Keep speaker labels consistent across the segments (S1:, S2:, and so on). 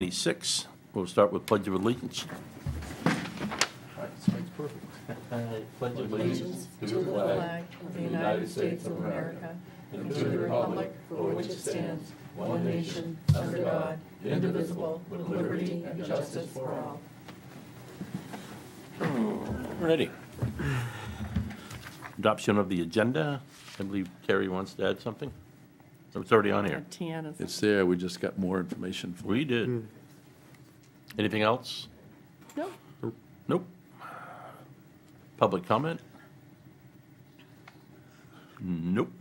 S1: 26. We'll start with Pledge of Allegiance.
S2: Perfect.
S1: Pledge of
S3: Allegiance to the flag of the United States of America and to the republic for which it stands, one nation, under God, indivisible, with liberty and justice for all.
S1: Ready. Adoption of the agenda. I believe Carrie wants to add something. So it's already on here.
S3: Tiana's.
S2: It's there, we just got more information for
S1: We did. Anything else?
S3: No.
S1: Nope. Public comment? Nope.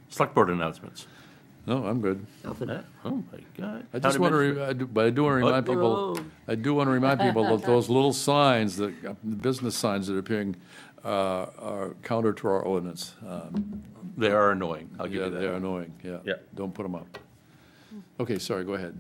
S1: Select board announcements.
S2: No, I'm good.
S1: Oh, my God.
S2: I just want to, I do want to remind people, I do want to remind people that those little signs, the business signs that are appearing are counter to our ordinance.
S1: They are annoying. I'll give
S2: Yeah,
S1: you that.
S2: they are annoying, yeah.
S1: Yeah.
S2: Don't put them up. Okay, sorry, go ahead.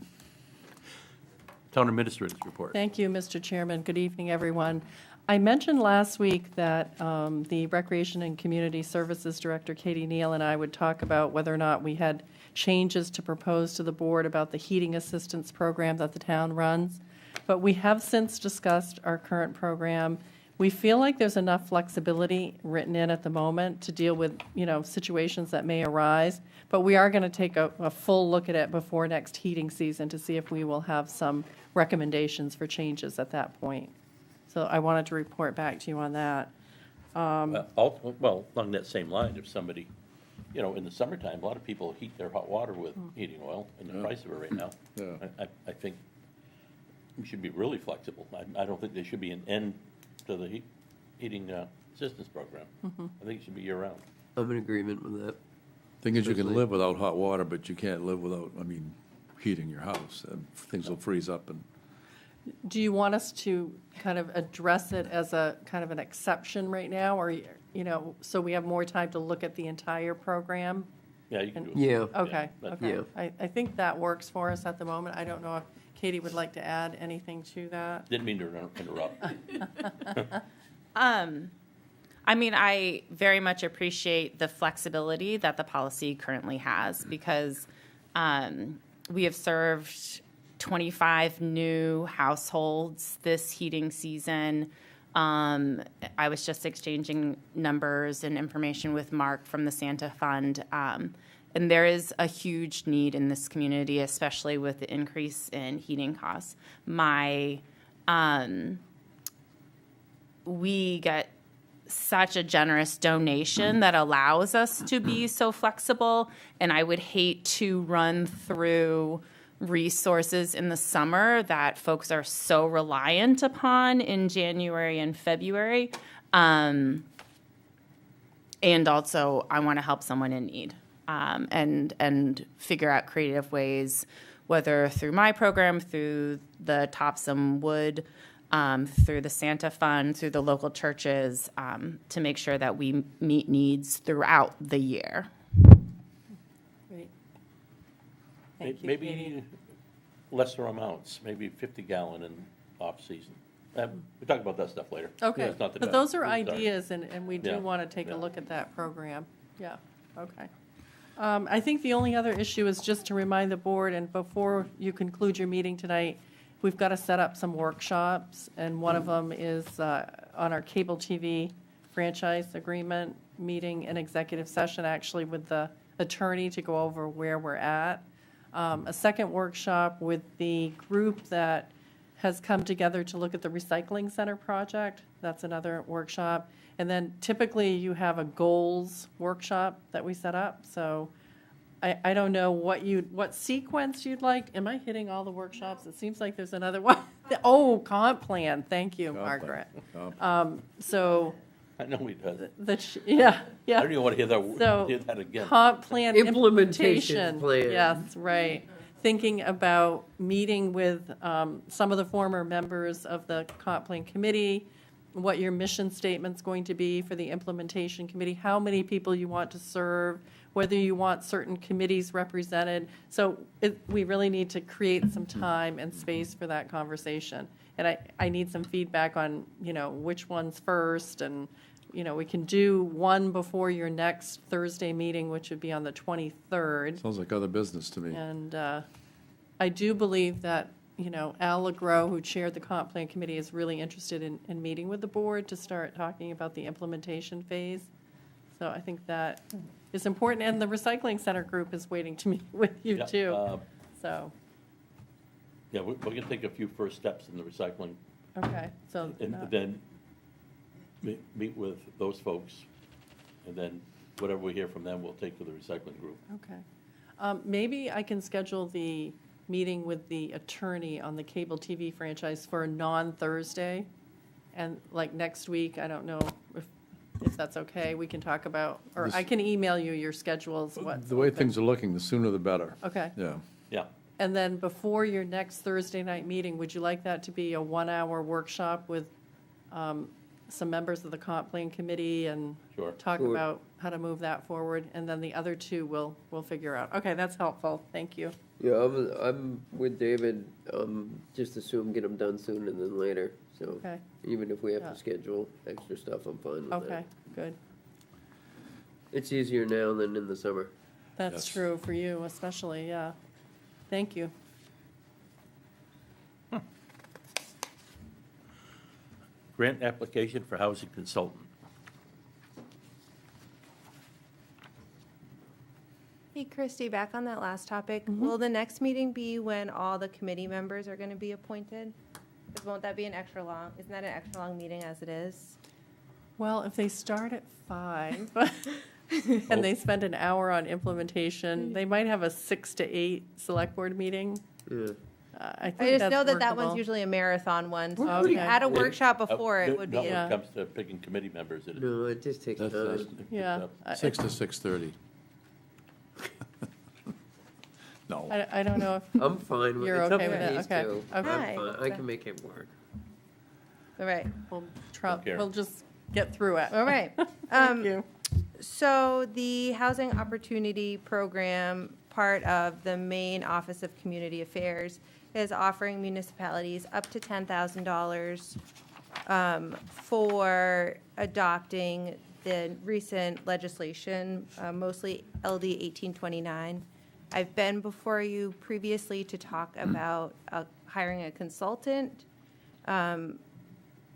S1: Town administrator's report.
S3: Thank you, Mr. Chairman. Good evening, everyone. I mentioned last week that the Recreation and Community Services Director, Katie Neal, and I would talk about whether or not we had changes to propose to the board about the heating assistance program that the town runs. But we have since discussed our current program. We feel like there's enough flexibility written in at the moment to deal with, situations that may arise. But we are going to take a full look at it before next heating season to see if we will have some recommendations for changes at that point. So I wanted to report back to you on that.
S1: Well, along that same line, if somebody, in the summertime, a lot of people heat their hot water with heating oil, and the price of it right now.
S2: Yeah.
S1: I think we should be really flexible. I don't think there should be an end to the heating assistance program. I think it should be year-round.
S4: I'm in agreement with that.
S2: Thing is, you can
S4: Especially-
S2: live without hot water, but you can't live without, heating your house. Things will freeze up and,
S3: Do you want us to kind of address it as a kind of an exception right now, or, so we have more time to look at the entire program?
S1: Yeah, you can do it.
S4: Yeah.
S3: Okay,
S1: that's
S3: okay.
S4: Yeah.
S3: I think that works for us at the moment. I don't know if Katie would like to add anything to that.
S1: Didn't mean to interrupt.
S5: I very much appreciate the flexibility that the policy currently has because we have served 25 new households this heating season. I was just exchanging numbers and information with Mark from the Santa Fund. And there is a huge need in this community, especially with the increase in heating costs. We get such a generous donation that allows us to be so flexible, and I would hate to run through resources in the summer that folks are so reliant upon in January and February. And also, I want to help someone in need and figure out creative ways, whether through my program, through the Topsom Wood, through the Santa Fund, through the local churches, to make sure that we meet needs throughout the year.
S3: Great. Thank you, Katie.
S1: Maybe lesser amounts, maybe 50-gallon in off-season. We talk about that stuff later.
S3: Okay,
S1: It's not the
S3: but
S1: time.
S3: those are
S1: Sorry.
S3: ideas, and we do
S1: Yeah,
S3: want to take
S1: yeah.
S3: a look at that program. Yeah, okay. I think the only other issue is just to remind the board, and before you conclude your meeting tonight, we've got to set up some workshops, and one of them is on our cable TV franchise agreement meeting, an executive session actually with the attorney to go over where we're at. A second workshop with the group that has come together to look at the recycling center project. That's another workshop. And then typically you have a goals workshop that we set up. So I don't know what sequence you'd like. Am I hitting all the workshops? It seems like there's another one. Oh, comp plan. Thank you, Margaret. So
S1: I know we do.
S3: yeah.
S1: I don't even want to
S3: So,
S1: hear that again.
S3: comp plan
S4: Implementation
S3: implementation.
S4: plan.
S3: Yes, right. Thinking about meeting with some of the former members of the comp plan committee, what your mission statement's going to be for the implementation committee, how many people you want to serve, whether you want certain committees represented. So we really need to create some time and space for that conversation. And I need some feedback on, which one's first, and, we can do one before your next Thursday meeting, which would be on the 23rd.
S2: sounds like other business to me.
S3: And I do believe that, Al Legros, who chaired the comp plan committee, is really interested in meeting with the board to start talking about the implementation phase. So I think that is important, and the recycling center group is waiting to meet with you
S1: Yeah,
S3: too. So,
S1: Yeah, we're going to take a few first steps in the recycling,
S3: okay, so.
S1: and then meet with those folks, and then whatever we hear from them, we'll take to the recycling group.
S3: Okay. Maybe I can schedule the meeting with the attorney on the cable TV franchise for a non-Thursday. And like next week, I don't know if that's okay, we can talk about, or I can email you your schedules.
S2: The way things are looking, the sooner the better.
S3: Okay.
S2: Yeah.
S1: Yeah,
S3: And then before your next Thursday night meeting, would you like that to be a 1-hour workshop with some members of the comp plan committee and
S1: Sure.
S3: talk
S4: Sure.
S3: about how to move that forward? And then the other two we'll figure out. Okay, that's helpful. Thank you.
S4: Yeah, I'm with David, just assume get them done sooner than later, so.
S3: Okay.
S4: Even if we have
S3: Yeah.
S4: to schedule extra stuff, I'm fine with that.
S3: Okay, good.
S4: It's easier now than in the summer.
S3: That's
S2: Yes.
S3: true for you especially, yeah. Thank you.
S1: grant application for housing consultant.
S6: Hey, Christy, back on that last topic, will the next meeting be when all the committee members are going to be appointed? 'Cause won't that be an extra long, isn't that an extra long meeting as it is?
S3: Well, if they start at 5 and they spend an hour on implementation, they might have a 6 to 8 select board meeting.
S4: Yeah.
S3: I think
S6: I just
S3: that's
S6: know that that one's
S3: workable.
S6: usually a marathon one. So
S3: We're
S6: if we
S3: pretty
S6: had a
S1: quick.
S6: workshop before, it would be.
S1: Not when
S3: Yeah.
S1: it comes to picking committee members, it is.
S4: No, it just takes
S2: That's-
S4: time.
S2: that's-
S3: Yeah.
S2: 6 to 6:30. No.
S3: I don't know if,
S4: I'm fine with it.
S3: You're
S4: It's up
S3: okay
S4: to
S3: with it?
S4: these
S3: Okay.
S4: two.
S3: Okay.
S4: I'm
S6: Hi.
S4: fine. I can make it work.
S6: All right,
S3: we'll just get through it.
S6: all right.
S3: Thank you.
S6: So the Housing Opportunity Program, part of the Maine Office of Community Affairs, is offering municipalities up to $10,000 for adopting the recent legislation, mostly LD 1829. I've been before you previously to talk about hiring a consultant.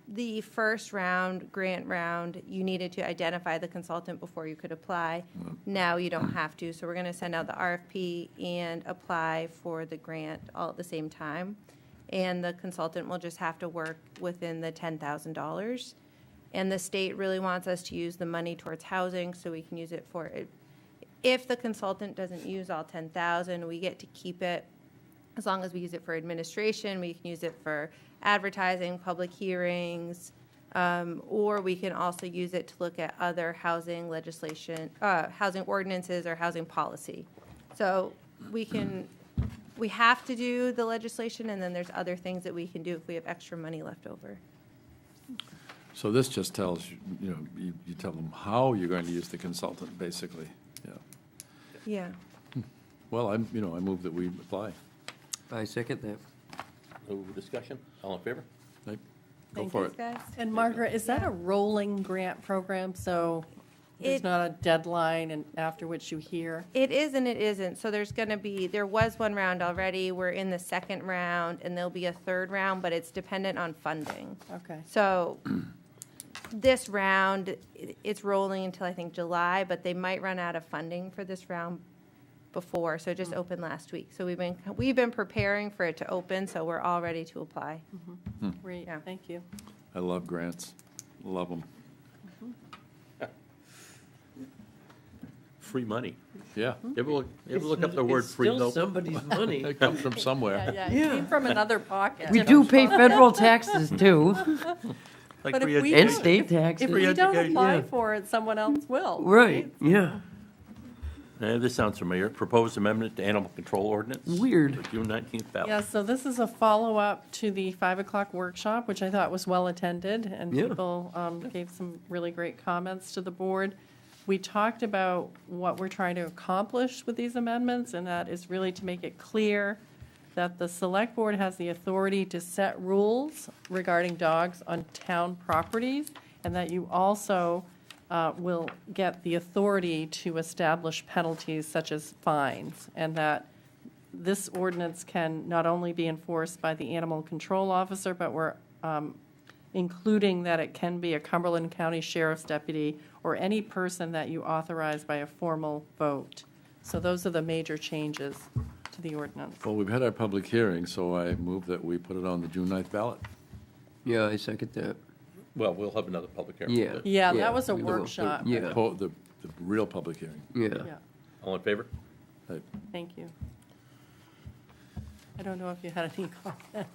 S6: The first round, grant round, you needed to identify the consultant before you could apply. Now you don't have to, so we're going to send out the RFP and apply for the grant all at the same time. And the consultant will just have to work within the $10,000. And the state really wants us to use the money towards housing, so we can use it for it. If the consultant doesn't use all 10,000, we get to keep it. As long as we use it for administration, we can use it for advertising, public hearings, or we can also use it to look at other housing legislation, housing ordinances or housing policy. So we have to do the legislation, and then there's other things that we can do if we have extra money left over.
S2: So this just tells, you tell them how you're going to use the consultant, basically. Yeah.
S6: Yeah.
S2: Well, I move that we apply.
S4: I second that.
S1: No discussion? All in favor?
S2: Go
S3: Thank
S2: for
S6: Thanks,
S2: it.
S6: guys.
S3: And Margaret, is that a rolling grant program? So there's
S6: It-
S3: not a deadline and after which you hear?
S6: It is and it isn't. So there was one round already. We're in the second round, and there'll be a third round, but it's dependent on funding.
S3: Okay.
S6: So this round, it's rolling until I think July, but they might run out of funding for this round before, so it just opened last week. So we've been preparing for it to open, so we're all ready to apply.
S3: Great,
S6: Yeah.
S3: thank you.
S2: I love grants. Love them.
S1: Free money.
S2: Yeah.
S1: You ever look up the word free
S4: It's
S1: though?
S4: still somebody's money.
S2: It comes from somewhere.
S3: Yeah, it came from another pocket.
S7: We do pay federal taxes too,
S1: Like
S3: But
S1: free
S3: if we
S1: education.
S7: and state
S3: If
S7: taxes.
S3: we don't
S1: education.
S3: apply
S7: Yeah.
S3: for it, someone else will.
S7: Right, yeah.
S1: This sounds familiar. Proposed amendment to animal control ordinance.
S7: Weird.
S1: For June 19th ballot.
S3: Yeah, so this is a follow-up to the 5 o'clock workshop, which I thought was well-attended, and
S7: Yeah.
S3: people gave some really great comments to the board. We talked about what we're trying to accomplish with these amendments, and that is really to make it clear that the select board has the authority to set rules regarding dogs on town properties, and that you also will get the authority to establish penalties such as fines, and that this ordinance can not only be enforced by the animal control officer, but we're including that it can be a Cumberland County Sheriff's deputy or any person that you authorize by a formal vote. So those are the major changes to the ordinance.
S2: Well, we've had our public hearing, so I move that we put it on the June 9th ballot.
S4: Yeah, I second that.
S1: Well, we'll have another public hearing.
S4: Yeah.
S3: Yeah,
S4: Yeah,
S3: that was a
S4: we will.
S3: workshop.
S4: Yeah.
S2: The real public hearing.
S4: Yeah.
S3: Yeah,
S1: All in favor?
S3: thank you. I don't know if you had any comments.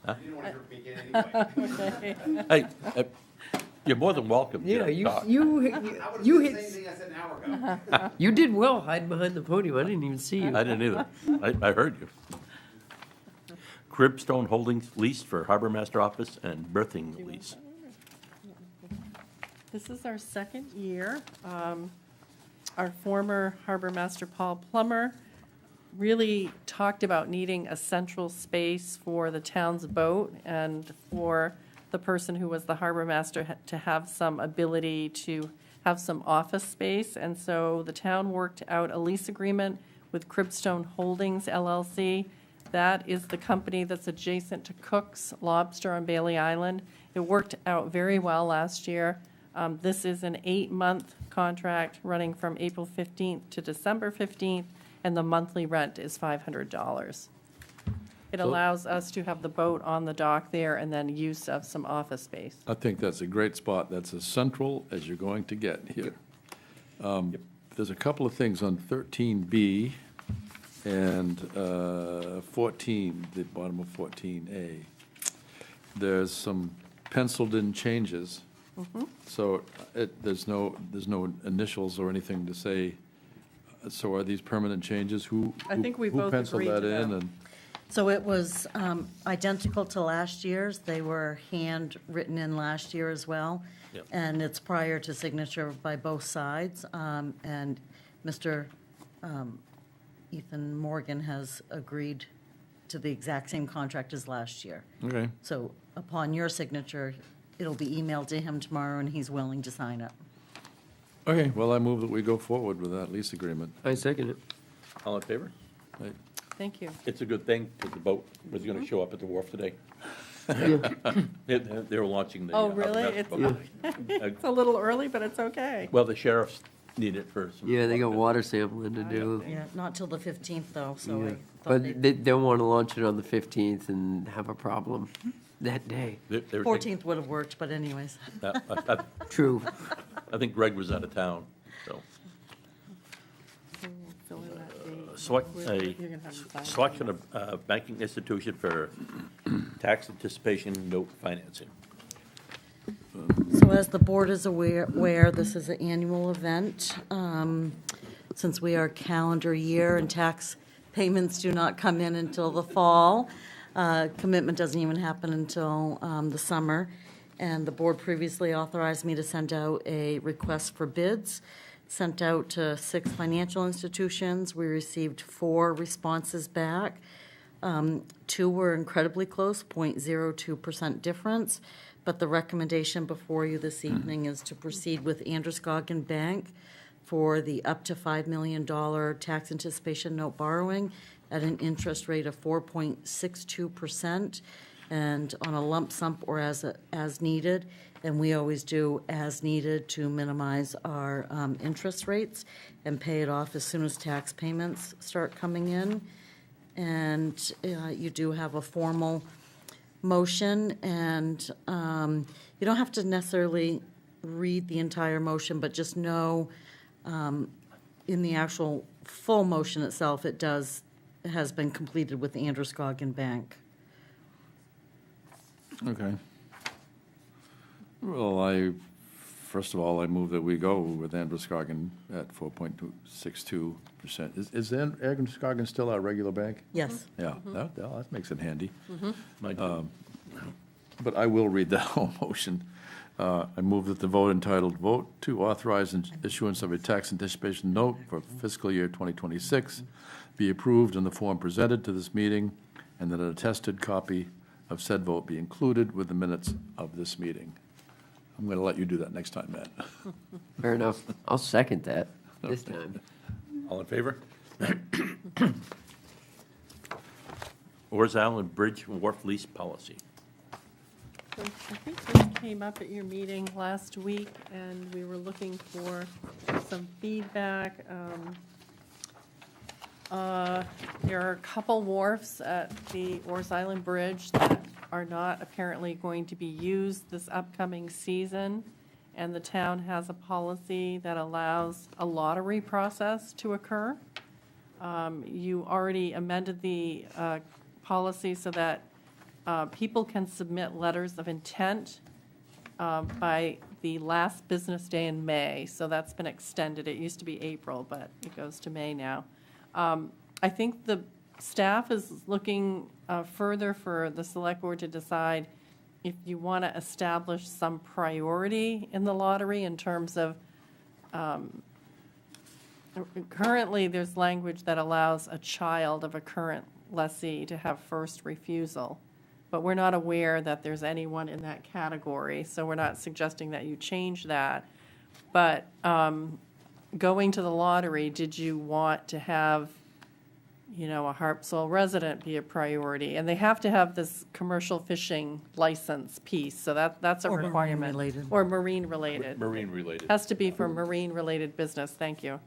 S1: Huh?
S8: You didn't want to hear me again anyway.
S1: Hey, you're more than welcome
S4: Yeah,
S1: to
S4: you,
S1: talk.
S4: you,
S8: I would
S4: you
S8: have said the
S4: hit,
S8: same thing I said an hour ago.
S4: you did well hiding behind the podium. I didn't even see you.
S1: I didn't either. I heard you. Cribstone Holdings lease for Harbor Master Office and berthing lease.
S3: This is our second year. Our former harbor master, Paul Plummer, really talked about needing a central space for the town's boat and for the person who was the harbor master to have some ability to have some office space. And so the town worked out a lease agreement with Cribstone Holdings LLC. That is the company that's adjacent to Cook's Lobster on Bailey Island. It worked out very well last year. This is an 8-month contract running from April 15th to December 15th, and the monthly rent is $500. It allows us to have the boat on the dock there and then use of some office space.
S2: I think that's a great spot. That's as central as you're going to get here. There's a couple of things on 13B and 14, the bottom of 14A. There's some penciled-in changes. So there's no initials or anything to say. So are these permanent changes?
S3: I think we both
S2: Who penciled
S3: agreed
S2: that
S3: to
S2: in?
S3: them.
S2: And
S7: So it was identical to last year's. They were handwritten in last year as well.
S1: Yep.
S7: And it's prior to signature by both sides. And Mr. Ethan Morgan has agreed to the exact same contract as last year.
S2: Okay.
S7: So upon your signature, it'll be emailed to him tomorrow, and he's willing to sign it.
S2: Okay, well, I move that we go forward with that lease agreement.
S4: I second it.
S1: All in favor?
S3: Thank you.
S1: It's a good thing, because the boat was going to show up at the wharf today. They were launching the.
S3: Oh,
S1: Harbor
S3: really?
S1: Master boat.
S3: It's a little early, but it's okay.
S1: Well, the sheriffs need it for some.
S4: Yeah, they got water sampling to do.
S7: Yeah, not till the 15th, though, so
S4: Yeah.
S7: I thought
S4: But they don't want to launch it on the 15th and have a problem that day.
S1: They were thinking-
S7: 14th would have worked, but anyways.
S4: True.
S1: I think Greg was out of town, so.
S3: Fill in that date.
S1: Select
S3: You're
S1: a
S3: gonna have to sign it.
S1: selection of banking institution for tax anticipation note financing.
S7: So as the board is aware, this is an annual event. Since we are calendar year and tax payments do not come in until the fall, commitment doesn't even happen until the summer. And the board previously authorized me to send out a request for bids, sent out to 6 financial institutions. We received 4 responses back. 2 were incredibly close, 0.02% difference. But the recommendation before you this evening is to proceed with Androscoggin Bank for the up to $5 million tax anticipation note borrowing at an interest rate of 4.62% and on a lump sum or as needed. And we always do as needed to minimize our interest rates and pay it off as soon as tax payments start coming in. And you do have a formal motion, and you don't have to necessarily read the entire motion, but just know in the actual full motion itself, it has been completed with Androscoggin Bank.
S2: Okay. Well, first of all, I move that we go with Androscoggin at 4.62%. Is Androscoggin still our regular bank?
S7: Yes.
S2: Yeah, that makes it handy.
S1: Mike,
S2: But I will read that whole motion. I move that the vote entitled, "Vote to Authorize Issuance of a Tax Anticipation Note for Fiscal Year 2026" be approved in the form presented to this meeting, and that an attested copy of said vote be included with the minutes of this meeting. I'm going to let you do that next time, Matt.
S4: Fair enough. I'll second that this time.
S1: all in favor? Oars Island Bridge Wharf Lease Policy.
S3: So I think this came up at your meeting last week, and we were looking for some feedback. There are a couple wharfs at the Oars Island Bridge that are not apparently going to be used this upcoming season, and the town has a policy that allows a lottery process to occur. You already amended the policy so that people can submit letters of intent by the last business day in May, so that's been extended. It used to be April, but it goes to May now. I think the staff is looking further for the select board to decide if you want to establish some priority in the lottery in terms of, currently, there's language that allows a child of a current lessee to have first refusal. But we're not aware that there's anyone in that category, so we're not suggesting that you change that. But going to the lottery, did you want to have, you know, a Harpswell resident be a priority? And they have to have this commercial fishing license piece, so that's a
S7: Or marine
S3: requirement.
S7: related.
S3: Or marine related.
S1: Marine related.
S3: Has to be for marine-related business, thank you.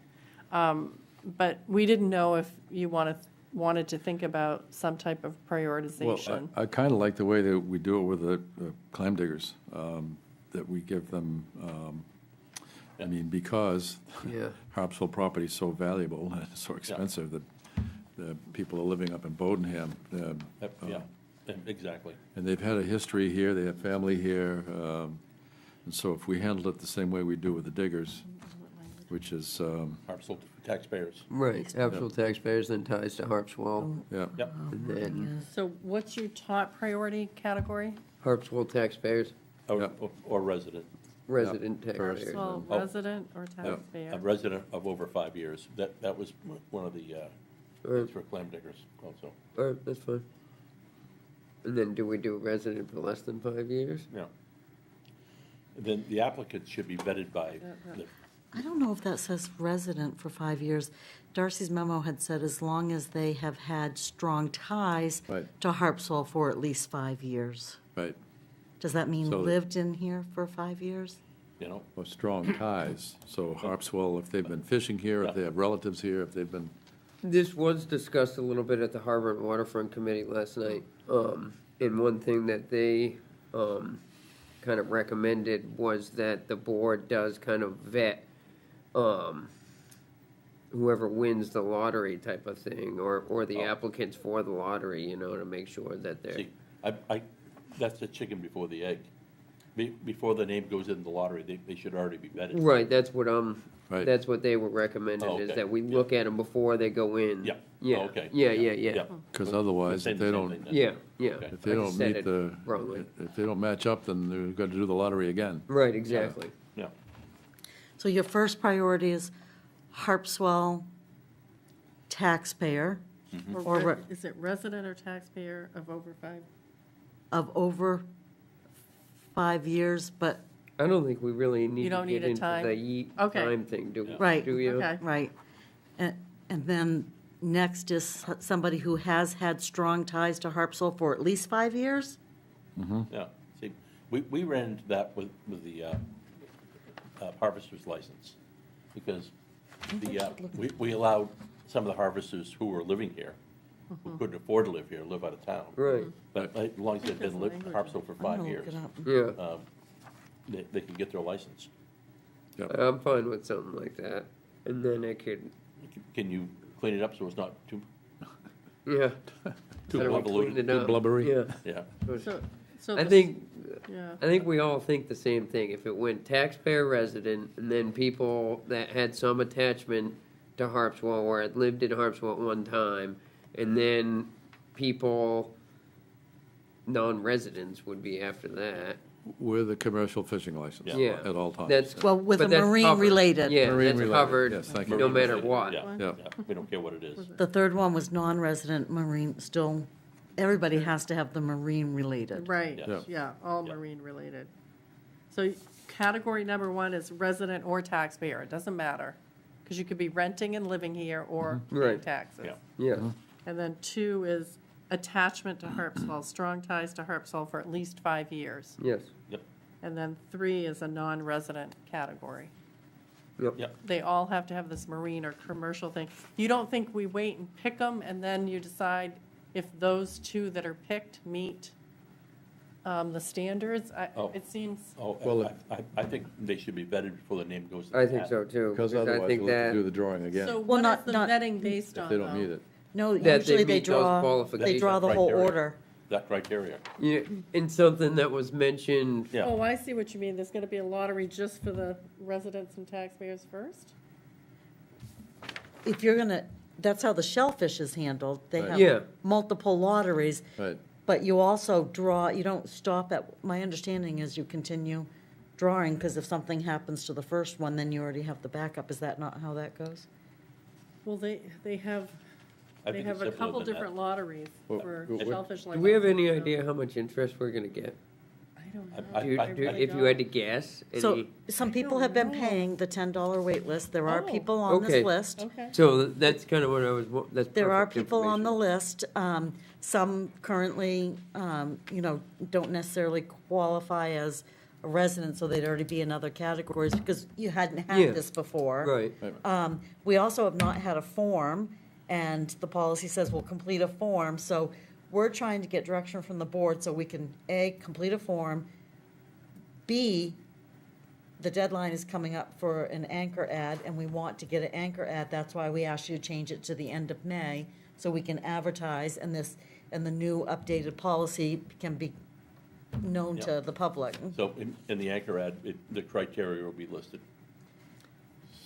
S3: But we didn't know if you wanted to think about some type of prioritization.
S2: Well, I kind of like the way that we do it with the clam diggers, that we give them, I mean, because
S4: Yeah.
S2: Harpswell property is so valuable and it's so expensive that the people are living up in Bodenham.
S1: Yeah, exactly.
S2: And they've had a history here, they have family here, and so if we handled it the same way we do with the diggers, which is,
S1: Harpswell taxpayers.
S4: Right, actual taxpayers, then ties to Harpswell,
S2: yeah,
S1: Yep.
S4: and then
S3: So what's your top priority category?
S4: Harpswell taxpayers,
S1: Or resident.
S4: resident taxpayers.
S3: Well,
S1: Oh.
S3: resident or
S1: A
S3: taxpayer?
S1: resident of over 5 years. That was one of the,
S4: Alright.
S1: for clam diggers also.
S4: All right, that's fine. And then do we do resident for less than 5 years?
S1: Yeah. Then the applicant should be vetted by the
S7: I don't know if that says resident for 5 years. Darcy's memo had said as long as they have had strong ties
S2: Right.
S7: to Harpswell for at least 5 years.
S2: right,
S7: Does that mean
S2: So-
S7: lived in here for 5 years?
S1: you know,
S2: or strong ties. So Harpswell, if they've been fishing here, if they have relatives here, if they've been,
S4: This was discussed a little bit at the Harbor and Waterfront Committee last night. And one thing that they kind of recommended was that the board does kind of vet whoever wins the lottery type of thing, or the applicants for the lottery, you know, to make sure that they're.
S1: see, that's the chicken before the egg. Before the name goes in the lottery, they should already be vetted.
S4: Right, that's what
S2: Right.
S4: that's what they were recommended,
S1: Oh,
S4: is
S1: okay.
S4: that we look at them before they go in.
S1: Yeah.
S4: Yeah.
S1: Oh, okay.
S4: Yeah.
S2: because otherwise,
S1: Saying
S2: if
S1: the
S2: they
S1: same
S2: don't,
S1: thing then.
S4: Yeah.
S1: Okay.
S2: if they
S4: I
S2: don't
S4: just said
S2: meet
S4: it
S2: the,
S4: wrongly.
S2: if they don't match up, then they've got to do the lottery again.
S4: Right, exactly.
S1: Yeah.
S7: So your first priority is Harpswell taxpayer or re-
S3: Is it resident or taxpayer of over 5?
S7: of over 5 years, but,
S4: I don't think we really need
S3: You
S4: to
S3: don't
S4: get
S3: need a
S4: into
S3: time?
S4: the
S3: Okay.
S4: time thing, do
S7: Right.
S4: do you?
S3: Okay.
S7: right. And then next is somebody who has had strong ties to Harpswell for at least 5 years?
S1: Yeah, see, we ran into that with the harvester's license, because we allowed some of the harvesters who were living here, who couldn't afford to live here, live out of town.
S4: Right,
S1: But as long as they've been living in Harpswell for
S7: I'm gonna
S1: 5
S7: look
S1: years,
S7: it up.
S4: yeah.
S1: they can get their license.
S4: I'm fine with something like that. And then it could,
S1: Can you clean it up so it's not too,
S4: yeah.
S1: too
S4: Better we
S1: convoluted?
S4: clean it
S2: Too
S4: up.
S2: blubbery?
S4: Yeah.
S1: Yeah,
S3: So
S4: I
S3: this-
S4: think we all think the same thing. If it went taxpayer resident, and then people that had some attachment to Harpswell or had lived in Harpswell at one time, and then people, non-residents would be after that.
S2: With a commercial fishing license.
S4: Yeah.
S2: At all times.
S4: That's,
S7: Well, with
S4: but
S7: a
S4: that's
S7: marine
S4: covered.
S7: related.
S4: Yeah,
S2: Marine
S4: that's
S2: related.
S4: covered,
S2: Yes, thank you.
S4: no matter what.
S1: Yeah,
S2: Yeah.
S1: yeah, we don't care what it is.
S7: The third one was non-resident marine, still, everybody has to have the marine related.
S3: Right,
S1: Yes.
S3: yeah, all
S1: Yeah.
S3: marine related. So category number 1 is resident or taxpayer, it doesn't matter, because you could be renting and living here or paying
S4: Right.
S3: taxes.
S1: Yeah.
S4: Yeah,
S3: And then 2 is attachment to Harpswell, strong ties to Harpswell for at least 5 years.
S4: Yes.
S1: Yep,
S3: And then 3 is a non-resident category.
S1: yep.
S3: They all have to have this marine or commercial thing. You don't think we wait and pick them, and then you decide if those 2 that are picked meet the standards?
S1: Oh.
S3: It seems,
S1: Oh,
S2: Well,
S1: I think they should be vetted before the name goes to the
S4: I think
S1: hat.
S4: so too.
S2: Because
S4: I
S2: otherwise
S4: think
S2: we'll have to do
S4: that,
S2: the drawing again,
S3: so
S2: if
S3: what is
S7: not-
S3: the
S7: not-
S3: vetting based on,
S2: they don't
S3: though?
S2: meet it.
S7: No,
S4: That they
S7: usually they
S4: meet those
S7: draw,
S4: qualifications.
S7: the whole
S1: Criteria.
S7: order.
S1: That criteria,
S4: yeah, and something that was mentioned,
S1: yeah.
S3: Oh, I see what you mean. There's gonna be a lottery just for the residents and taxpayers first?
S7: If you're gonna, that's how the shellfish is handled. They
S2: Right.
S7: have
S4: Yeah.
S7: multiple lotteries,
S2: Right,
S7: but you also draw, you don't stop at, my understanding is you continue drawing, because if something happens to the first one, then you already have the backup. Is that not how that goes?
S3: Well, they have,
S1: I
S3: they
S1: think
S3: have
S1: it's
S3: a
S1: simpler
S3: couple
S1: than that.
S3: different lotteries
S2: Well,
S3: for
S2: well,
S3: shellfish
S4: do
S3: licenses.
S4: we have any
S3: so-
S4: idea how much interest we're gonna get?
S3: I don't know.
S1: I-
S4: Do you-
S1: I-
S4: do-
S3: really
S4: If you had to
S3: don't.
S4: guess,
S7: So,
S4: any,
S7: some
S3: I
S7: people
S3: don't
S7: have been
S3: know.
S7: paying the $10 wait list. There are
S3: Oh.
S7: people on
S4: Okay.
S7: this list.
S3: Okay.
S4: so that's kind of what I was, that's
S7: There are
S4: perfect
S7: people on the
S4: information.
S7: list. Some currently, don't necessarily qualify as a resident, so they'd already be in other categories because you hadn't
S4: Yeah.
S7: had this before.
S4: Right,
S7: We also have not had a form, and the policy says we'll complete a form. So we're trying to get direction from the board so we can, A, complete a form, B, the deadline is coming up for an anchor ad, and we want to get an anchor ad. That's why we asked you to change it to the end of May, so we can advertise, and the new updated policy can be known to
S1: Yeah.
S7: the public.
S1: So in the anchor ad, the criteria will be listed.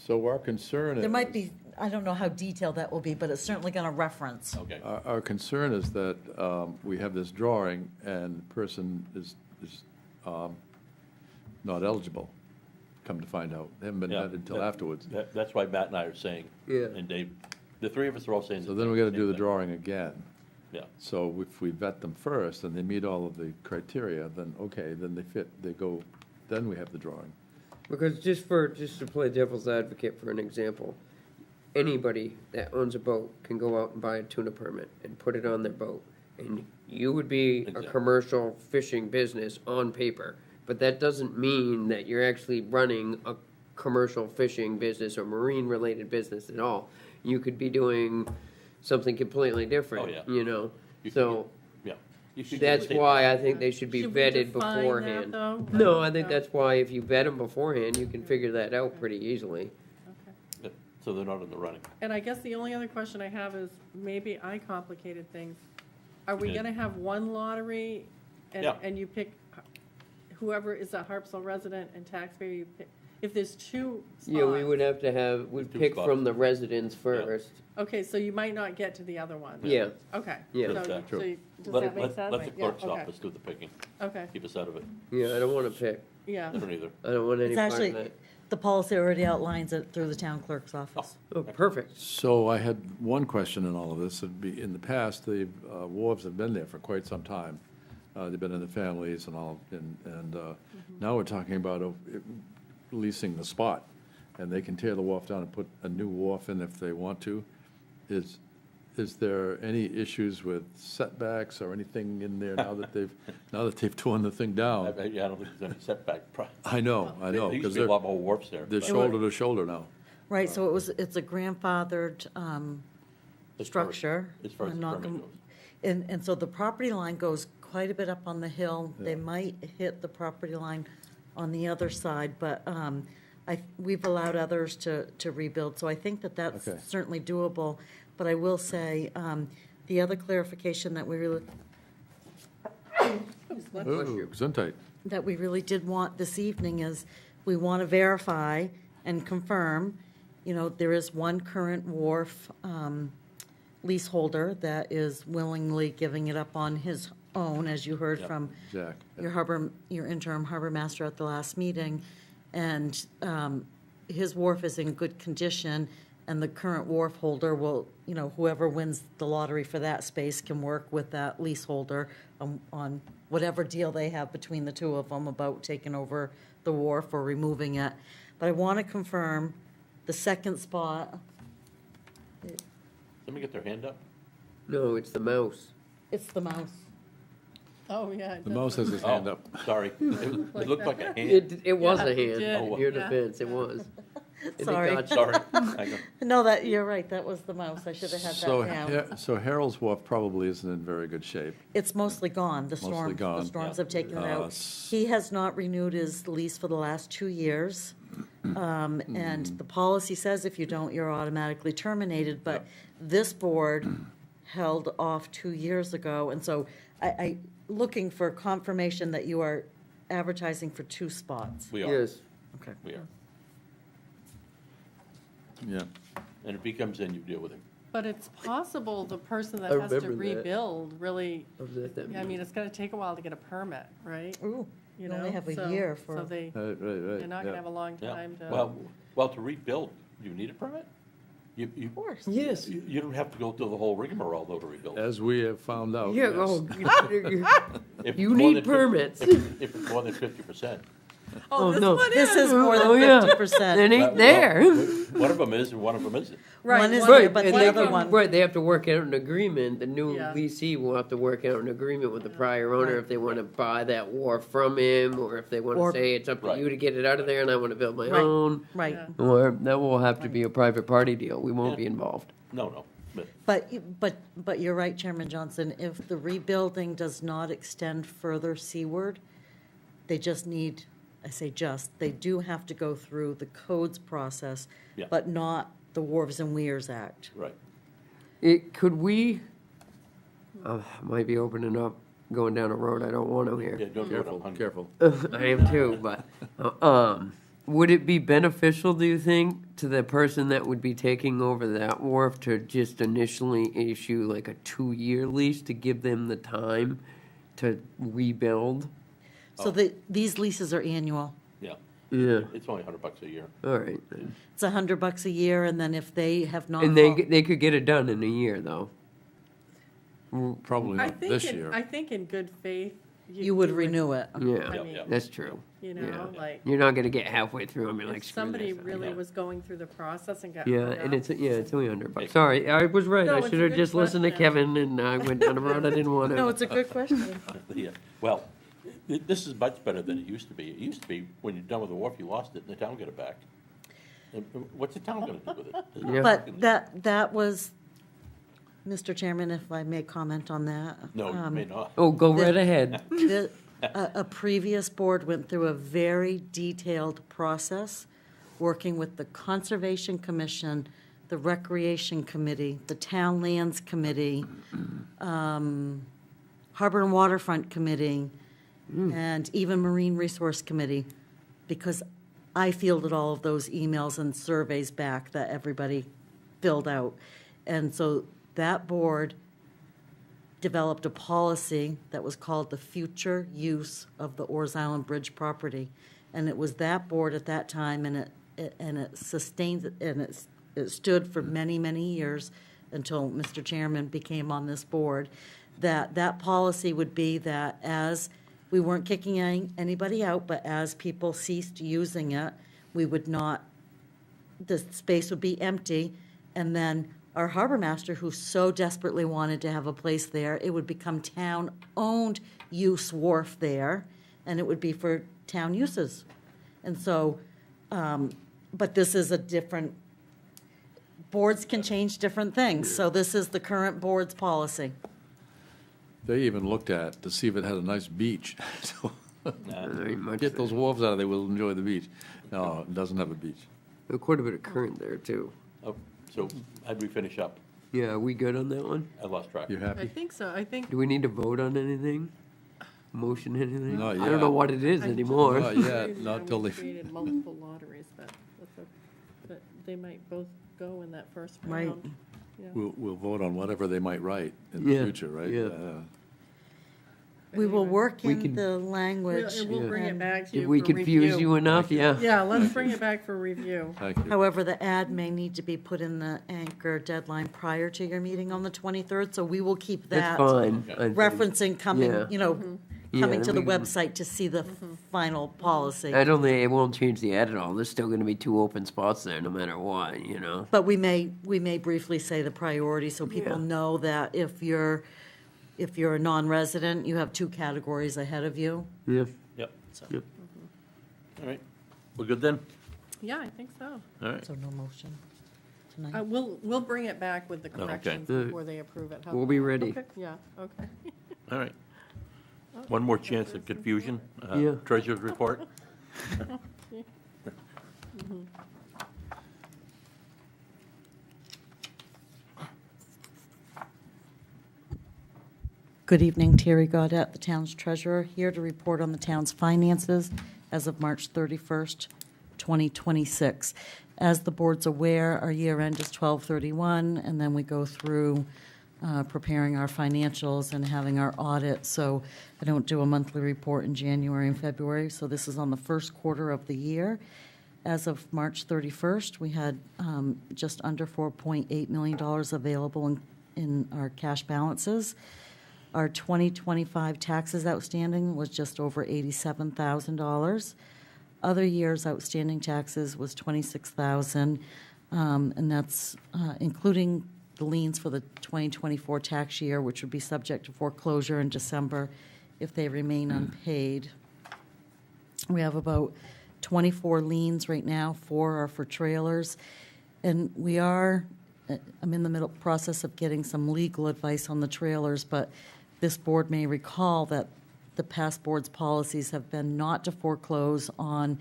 S2: so our concern is.
S7: There might be, I don't know how detailed that will be, but it's certainly gonna reference.
S1: Okay.
S2: Our concern is that we have this drawing and the person is not eligible, come to find out. They haven't been
S1: Yeah.
S2: vetted until afterwards.
S1: That's why Matt and I are saying,
S4: Yeah.
S1: and Dave, the 3 of us are all saying.
S2: So then we gotta
S1: same
S2: do the
S1: thing.
S2: drawing again.
S1: Yeah,
S2: So if we vet them first and they meet all of the criteria, then okay, then they fit, they go, then we have the drawing.
S4: because just to play devil's advocate for an example, anybody that owns a boat can go out and buy a tuna permit and put it on their boat. And you would be a
S1: Exactly.
S4: commercial fishing business on paper, but that doesn't mean that you're actually running a commercial fishing business or marine-related business at all. You could be doing something completely different,
S1: Oh, yeah.
S4: you know?
S1: You
S4: So,
S1: yeah. You should
S4: that's
S1: state
S4: why
S1: that.
S4: I think they should be
S3: Should we
S4: vetted
S3: define that,
S4: beforehand.
S3: though?
S4: No, I think
S3: No.
S4: that's why if you vet them beforehand, you can figure that out pretty easily.
S3: Okay.
S1: Yeah, So they're not in the running.
S3: And I guess the only other question I have is, maybe I complicated things. Are we
S1: Yeah.
S3: gonna have one lottery, and,
S1: Yeah.
S3: and you pick whoever is a Harpswell resident and taxpayer, you pick, if there's 2 spots?
S4: Yeah, we would have to have, we'd
S1: Two
S4: pick
S1: spots.
S4: from the residents first.
S3: Okay, so you might not get to the other one?
S4: Yeah,
S3: Okay.
S4: Yeah.
S3: So-
S1: That's
S3: so
S1: true.
S3: you- Does
S1: Let
S3: that make
S1: let-
S3: sense?
S1: let the
S3: Yeah,
S1: clerk's
S3: okay.
S1: office do the picking,
S3: Okay,
S1: keep us out of it.
S4: yeah, I don't wanna pick,
S3: yeah.
S1: I don't either.
S4: I don't want any
S7: It's
S4: part of
S7: actually,
S4: that.
S7: the policy already outlines it through the town clerk's office.
S4: Oh, perfect.
S2: So I had one question in all of this. It'd be, in the past, the wharves have been there for quite some time. They've been in the families and all, and now we're talking about leasing the spot. And they can tear the wharf down and put a new wharf in if they want to. Is there any issues with setbacks or anything in there now that they've torn the thing down?
S1: Yeah, I don't think there's any setback.
S2: I know,
S1: There used
S2: because
S1: to be a lot more wharfs there.
S2: they're
S1: but
S2: shoulder to shoulder now.
S7: Right, so it's a grandfathered,
S1: as far as-
S7: structure.
S1: As far as
S7: I'm
S1: the
S7: not
S1: permit
S7: gonna-
S1: goes.
S7: And so the property line goes quite a bit up on the hill. They
S2: Yeah.
S7: might hit the property line on the other side, but we've allowed others to rebuild, so I think that that's
S2: Okay.
S7: certainly doable. But I will say, the other clarification that we really,
S2: Ooh, Gesundheit.
S7: that we really did want this evening is, we want to verify and confirm, there is one current wharf leaseholder that is willingly giving it up on his own, as you heard
S1: Yep.
S7: from
S2: Jack.
S7: your interim harbor master at the last meeting. And his wharf is in good condition, and the current wharf holder will, whoever wins the lottery for that space can work with that leaseholder on whatever deal they have between the 2 of them about taking over the wharf or removing it. But I want to confirm the second spot.
S1: Somebody get their hand up?
S4: No, it's the mouse.
S7: It's the mouse.
S3: Oh, yeah.
S2: The mouse has his hand
S1: Oh,
S2: up.
S1: sorry. It looked like a hand.
S4: It was
S3: Yeah,
S4: a
S3: it
S4: hand,
S3: did.
S1: Oh,
S4: in your
S3: yeah.
S4: defense, it was. And it
S7: Sorry.
S4: got-
S1: Sorry. I go,
S7: No, that, you're right, that was the mouse. I should have had
S2: So,
S7: that down.
S2: So Harold's Wharf probably isn't in very good shape.
S7: It's mostly gone. The
S2: Mostly gone.
S7: storms
S1: Yeah.
S7: have taken it
S2: Uh,
S7: out. He has not renewed his lease for the last 2 years. And the policy says if you don't, you're automatically terminated, but this board held off 2 years ago. And so I, looking for confirmation that you are advertising for 2 spots.
S1: we are,
S4: Yes,
S7: Okay.
S1: we are.
S2: Yeah.
S1: And if he comes in, you deal with him.
S3: But it's possible the person
S4: I
S3: that has to
S4: remember that.
S3: rebuild really,
S4: I was at that
S3: I
S4: meeting.
S3: mean, it's gonna take a while to get a permit, right?
S7: Ooh,
S3: You
S7: you only
S3: know,
S7: have a
S3: so-
S7: year
S3: So
S7: for,
S3: they,
S2: Right,
S3: they're not gonna
S2: yeah.
S3: have a long
S1: Yeah.
S3: time to.
S1: Well, to rebuild, do you need a permit? You,
S7: of course.
S4: Yes.
S1: you don't have to go through the whole rigmarole though to rebuild.
S2: As we have found out.
S4: Yeah,
S2: yes.
S4: oh,
S1: If
S4: You
S1: more
S4: need
S1: than 50
S4: permits.
S1: If it's more than 50%.
S3: Oh, this
S4: no.
S3: one
S7: This
S3: is.
S7: is more
S4: Oh,
S7: than
S4: yeah.
S7: 50%.
S4: It ain't there.
S1: One of them is and one of them isn't.
S3: Right,
S7: One is
S3: one-
S7: there, but
S4: and
S7: the
S4: they
S7: other
S4: can-
S7: one.
S4: Right, they have to work out an agreement, the new
S3: Yeah.
S4: leasee will have to work out an agreement with the prior owner if they wanna buy that wharf from him, or if they wanna
S7: Or-
S4: say it's up to
S1: Right.
S4: you to get it out of there and I wanna build my
S7: Right.
S4: own.
S7: Right.
S3: Yeah.
S4: Or that will have to be a private party deal, we won't be involved.
S1: No, but
S7: But you're right, Chairman Johnson, if the rebuilding does not extend further seaward, they just need, I say just, they do have to go through the codes process,
S1: Yeah.
S7: but not the Wharves and Weirs Act.
S1: right.
S4: Could we, might be opening up, going down a road I don't wanna here.
S1: Yeah, don't do it.
S2: Careful,
S1: I'm-
S2: careful.
S4: I am too, but would it be beneficial, do you think, to the person that would be taking over that wharf to just initially issue like a 2-year lease to give them the time to rebuild?
S7: So these leases are annual.
S1: Yeah,
S4: Yeah.
S1: it's only $100 a year.
S4: All right. then.
S7: It's $100 a year, and then if they have not.
S4: And they could get it done in a year, though.
S2: Probably
S3: I
S2: not
S3: think
S2: this
S3: in,
S2: year.
S3: I think in good faith.
S7: You would renew it.
S3: I
S4: Yeah,
S3: mean,
S1: yeah.
S4: that's true.
S3: You know,
S4: Yeah.
S3: like,
S4: You're not gonna get halfway through and be like,
S3: if
S4: screw
S3: somebody
S4: this.
S3: really
S1: Yeah.
S3: was going through the process and got.
S4: Yeah,
S3: hung
S4: and
S3: up,
S4: it's only $100. Sorry, I was right.
S3: No,
S4: I
S3: it's a
S4: should have
S3: good
S4: just listened to
S3: question.
S4: Kevin, and I went down a road I didn't want to.
S7: No, it's a good question.
S1: Yeah, well, this is much better than it used to be. It used to be, when you're done with the wharf, you lost it, and the town get it back. And what's the town gonna do with it?
S4: Yeah.
S7: But that was, Mr. Chairman, if I may comment on that.
S1: No, you may not.
S4: Oh, go right ahead.
S7: A previous board went through a very detailed process, working with the Conservation Commission, the Recreation Committee, the Town Lands Committee, Harbor and Waterfront Committee, and even Marine Resource Committee, because I fielded all of those emails and surveys back that everybody filled out. And so that board developed a policy that was called the future use of the Orrs Island Bridge property. And it was that board at that time, and it sustained, and it stood for many, many years until Mr. Chairman became on this board, that policy would be that as, we weren't kicking anybody out, but as people ceased using it, we would not, the space would be empty, and then our harbor master, who so desperately wanted to have a place there, it would become town-owned use wharf there, and it would be for town uses. And so, but this is a different, boards can change different things, so this is the current board's policy.
S2: They even looked at to see if it had a nice beach. So
S4: Very much.
S2: get those wharves out of there, we'll enjoy the beach. No, it doesn't have a beach.
S4: Quite a bit of current there, too.
S1: Oh, so how'd we finish up?
S4: Yeah, are we good on that one?
S1: I lost track.
S2: You
S3: I
S2: happy?
S3: think so, I think.
S4: Do we need to vote on anything? Motion anything?
S2: Not
S4: I don't
S2: yet.
S4: know what it is anymore.
S2: Not yet, not till
S3: We
S2: they,
S3: created multiple lotteries, but they might both go in that first
S7: Right.
S3: round. Yeah.
S2: we'll vote on whatever they might write in the
S4: Yeah,
S2: future, right?
S4: yeah.
S7: We will work
S4: We
S7: in
S4: can-
S7: the language.
S3: And we'll bring it
S7: and-
S3: back to you
S4: Did we
S3: for
S4: confuse
S3: review.
S4: you enough? Yeah.
S3: Yeah, let's bring it back for review.
S2: Thank you.
S7: However, the ad may need to be put in the anchor deadline prior to your meeting on the 23rd, so we will keep
S4: That's
S7: that
S4: fine. I think.
S7: referencing coming,
S4: Yeah.
S3: Mm-hmm.
S7: coming
S4: Yeah,
S7: to the
S4: we can-
S7: website to see the final policy.
S4: I don't think it won't change the ad at all. There's still gonna be 2 open spots there no matter what, you know?
S7: But we may briefly say the priority, so people
S4: Yeah.
S7: know that if if you're a non-resident, you have 2 categories ahead of you.
S4: Yeah.
S1: Yep.
S7: So,
S1: All right. We're good then?
S3: Yeah, I think so.
S1: All right.
S7: so no motion tonight.
S3: We'll bring it back with the
S1: okay.
S3: corrections before they approve it. How
S4: We'll
S3: about
S4: be
S3: that?
S4: ready.
S3: Okay, yeah, okay.
S1: All right. One more chance at confusion.
S4: Yeah.
S1: Treasurer's report.
S7: Good evening, Terry Gaudette, the town's treasurer, here to report on the town's finances as of March 31st, 2026. As the board's aware, our year end is 12/31, and then we go through preparing our financials and having our audit. So I don't do a monthly report in January and February, so this is on the first quarter of the year. As of March 31st, we had just under $4.8 million available in our cash balances. Our 2025 taxes outstanding was just over $87,000. Other years' outstanding taxes was $26,000, and that's including the liens for the 2024 tax year, which would be subject to foreclosure in December if they remain unpaid. We have about 24 liens right now. 4 are for trailers, and I'm in the middle process of getting some legal advice on the trailers, but this board may recall that the past board's policies have been not to foreclose on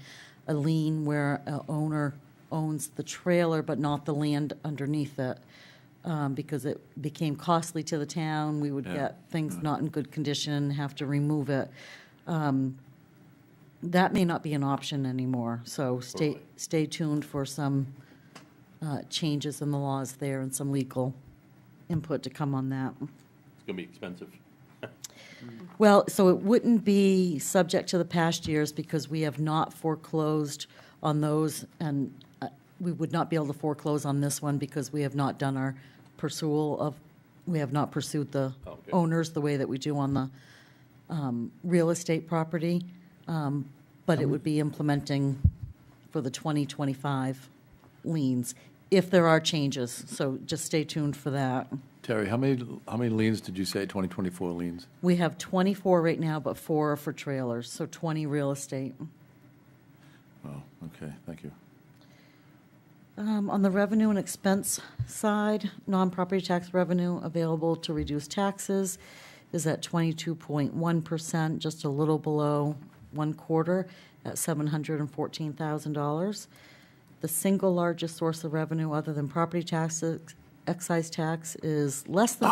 S7: a lien where an owner owns the trailer but not the land underneath it, because it became costly to the town. We would get things not in good condition, have to remove it. That may not be an option anymore, so stay tuned for some changes in the laws there and some legal input to come on that.
S1: It's going to be expensive.
S7: Well, so it wouldn't be subject to the past years because we have not foreclosed on those, and we would not be able to foreclose on this one because we have not done our we have not pursued the owners the way that we do on the real estate property, but it would be implementing for the 2025 liens if there are changes, so just stay tuned for that.
S2: Terry, how many liens did you say, 2024 liens?
S7: We have 24 right now, but 4 are for trailers, so 20 real estate.
S2: Oh, okay, thank you.
S7: On the revenue and expense side, non-property tax revenue available to reduce taxes is at 22.1%, just a little below 1/4 at $714,000. The single largest source of revenue other than property taxes, excise tax, is less than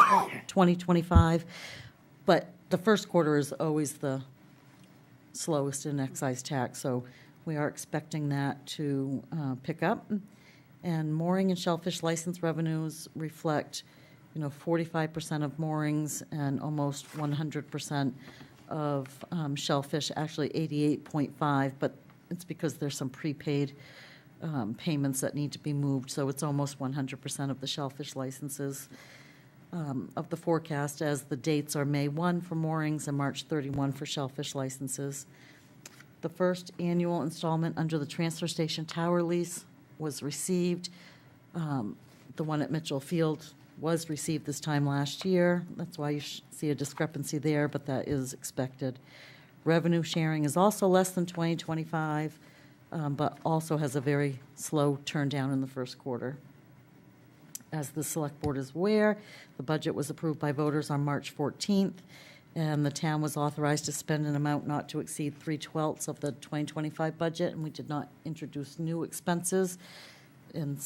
S7: 2025, but the first quarter is always the slowest in excise tax, so we are expecting that to pick up. And mooring and shellfish license revenues reflect, 45% of moorings and almost 100% of shellfish, actually 88.5, but it's because there's some prepaid payments that need to be moved, so it's almost 100% of the shellfish licenses of the forecast, as the dates are May 1 for moorings and March 31 for shellfish licenses. The first annual installment under the transfer station tower lease was received. The one at Mitchell Field was received this time last year. That's why you see a discrepancy there, but that is expected. Revenue sharing is also less than 2025, but also has a very slow turn down in the first quarter. As the Select Board is aware, the budget was approved by voters on March 14th, and the town was authorized to spend an amount not to exceed 3/12 of the 2025 budget, and we did not introduce new expenses. And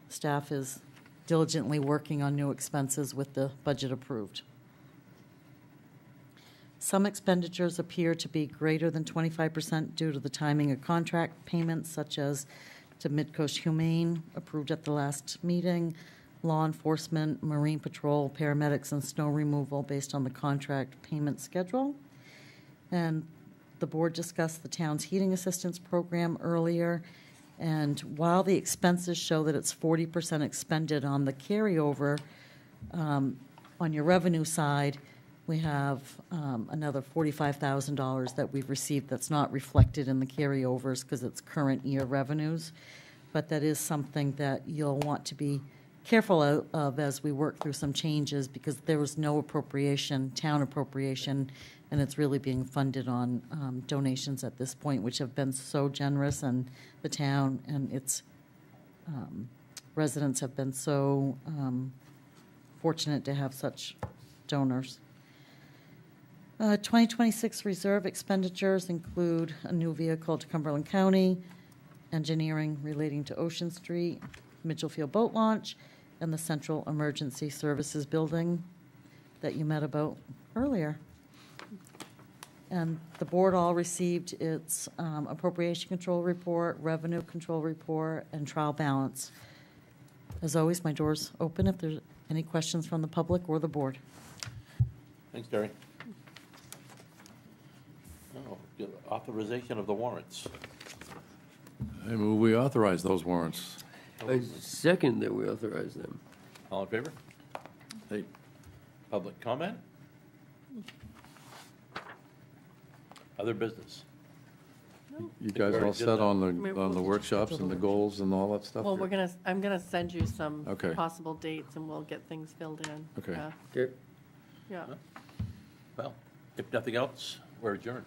S7: staff is diligently working on new expenses with the budget approved. Some expenditures appear to be greater than 25% due to the timing of contract payments, such as to Midcoast Humane, approved at the last meeting, law enforcement, marine patrol, paramedics, and snow removal based on the contract payment schedule. And the board discussed the town's heating assistance program earlier, and while the expenses show that it's 40% expended on the carryover, on your revenue side, we have another $45,000 that we've received that's not reflected in the carryovers because it's current year revenues, but that is something that you'll want to be careful of as we work through some changes, because there was no appropriation, town appropriation, and it's really being funded on donations at this point, which have been so generous, and the town and its residents have been so fortunate to have such donors. 2026 reserve expenditures include a new vehicle to Cumberland County, engineering relating to Ocean Street, Mitchell Field Boat Launch, and the Central Emergency Services Building that you met about earlier. And the board all received its appropriation control report, revenue control report, and trial balance. As always, my door's open if there's any questions from the public or the board.
S1: Thanks, Terry. Oh, good. Authorization of the warrants.
S2: I move we authorize those warrants.
S4: I second that we authorize them.
S1: All in favor?
S2: Hey,
S1: Public comment? Other business?
S2: you guys all set on the workshops and the goals and all that stuff?
S3: Well, I'm gonna send you some
S2: Okay.
S3: possible dates, and we'll get things filled in.
S2: Okay.
S3: Yeah,
S4: Okay.
S3: yeah.
S1: Well, if nothing else, we're adjourned.